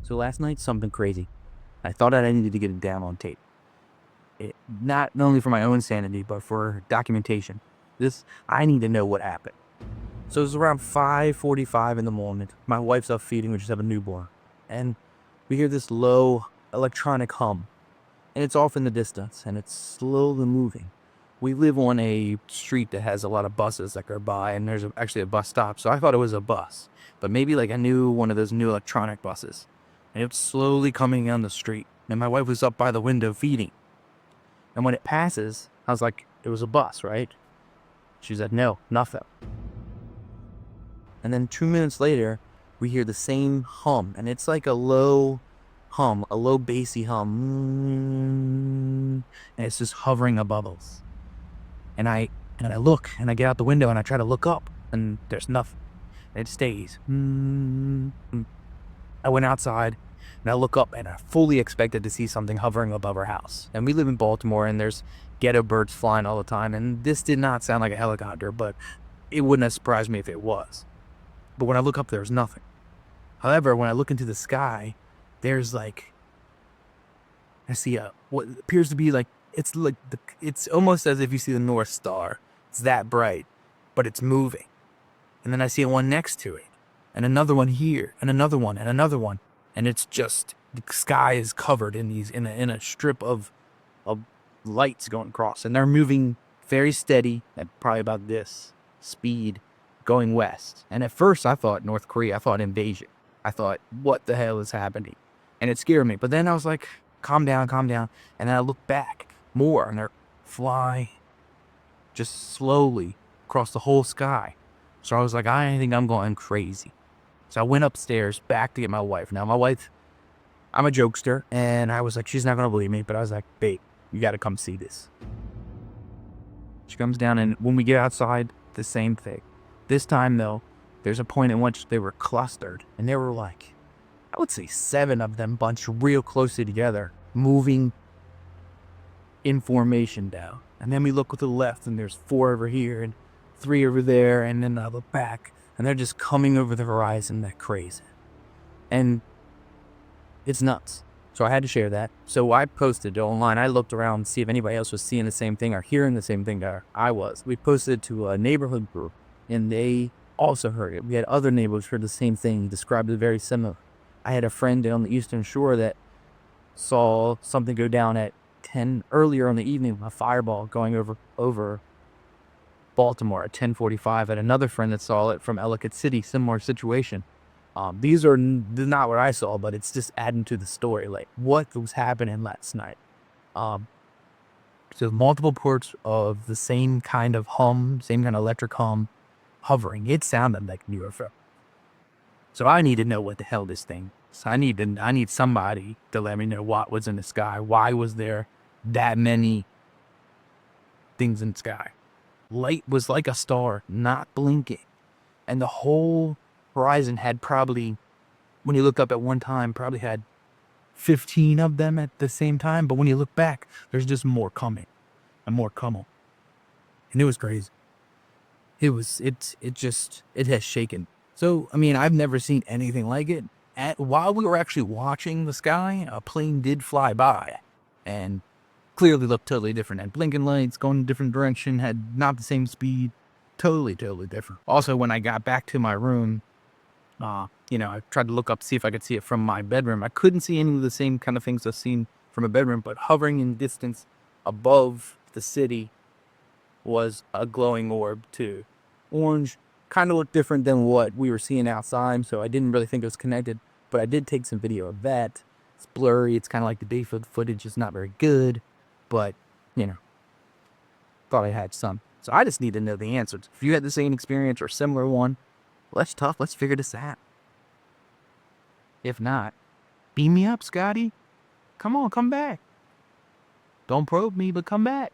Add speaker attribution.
Speaker 1: So last night, something crazy. I thought I needed to get it down on tape. Not only for my own sanity, but for documentation. I need to know what happened. So it was around 5:45 in the morning. My wife's up feeding, we just have a newborn. And we hear this low electronic hum. And it's off in the distance, and it's slowly moving. We live on a street that has a lot of buses that go by, and there's actually a bus stop. So I thought it was a bus, but maybe like one of those new electronic buses. And it was slowly coming down the street. And my wife was up by the window feeding. And when it passes, I was like, it was a bus, right? She said, no, nothing. And then 2 minutes later, we hear the same hum. And it's like a low hum, a low bassy hum. And it's just hovering above us. And I look, and I get out the window, and I try to look up, and there's nothing. It stays. I went outside, and I look up, and I fully expected to see something hovering above our house. And we live in Baltimore, and there's ghetto birds flying all the time, and this did not sound like a helicopter, but it wouldn't have surprised me if it was. But when I look up, there's nothing. However, when I look into the sky, there's like, I see what appears to be like, it's almost as if you see the North Star. It's that bright, but it's moving. And then I see one next to it, and another one here, and another one, and another one. And it's just, the sky is covered in a strip of lights going across. And they're moving very steady at probably about this speed going west. And at first I thought North Korea, I thought invasion. I thought, what the hell is happening? And it scared me. But then I was like, calm down, calm down. And then I looked back more, and they're flying just slowly across the whole sky. So I was like, I think I'm going crazy. So I went upstairs back to get my wife. Now, my wife, I'm a jokester, and I was like, she's not going to believe me. But I was like, babe, you got to come see this. She comes down, and when we get outside, the same thing. This time, though, there's a point in which they were clustered, and there were like, I would say 7 of them bunched real closely together, moving in formation down. And then we look to the left, and there's 4 over here and 3 over there, and then I look back, and they're just coming over the horizon like crazy. And it's nuts. So I had to share that. So I posted it online. I looked around to see if anybody else was seeing the same thing or hearing the same thing that I was. We posted it to a neighborhood group, and they also heard it. We had other neighbors heard the same thing, described it very similar. I had a friend on the Eastern Shore that saw something go down at 10 earlier in the evening, a fireball going over Baltimore at 10:45. And another friend that saw it from Ellicott City, similar situation. These are not what I saw, but it's just adding to the story, like what was happening last night. So multiple ports of the same kind of hum, same kind of electric hum, hovering. It sounded like an UFO. So I need to know what the hell this thing is. I need somebody to let me know what was in the sky. Why was there that many things in the sky? Light was like a star, not blinking. And the whole horizon had probably, when you look up at one time, probably had 15 of them at the same time. But when you look back, there's just more coming and more coming. And it was crazy. It has shaken. So, I mean, I've never seen anything like it. While we were actually watching the sky, a plane did fly by and clearly looked totally different. Had blinking lights, going in a different direction, had not the same speed. Totally different. Also, when I got back to my room, I tried to look up, see if I could see it from my bedroom. I couldn't see any of the same kind of things I've seen from a bedroom, but hovering in distance above the city was a glowing orb too. Orange, kind of looked different than what we were seeing outside, so I didn't really think it was connected, but I did take some video of that. It's blurry, it's kind of like the day footage is not very good, but, thought I had some. So I just need to know the answers. If you had the same experience or similar one, let's figure this out. If not, beam me up, Scotty. Come on, come back. Don't probe me, but come back.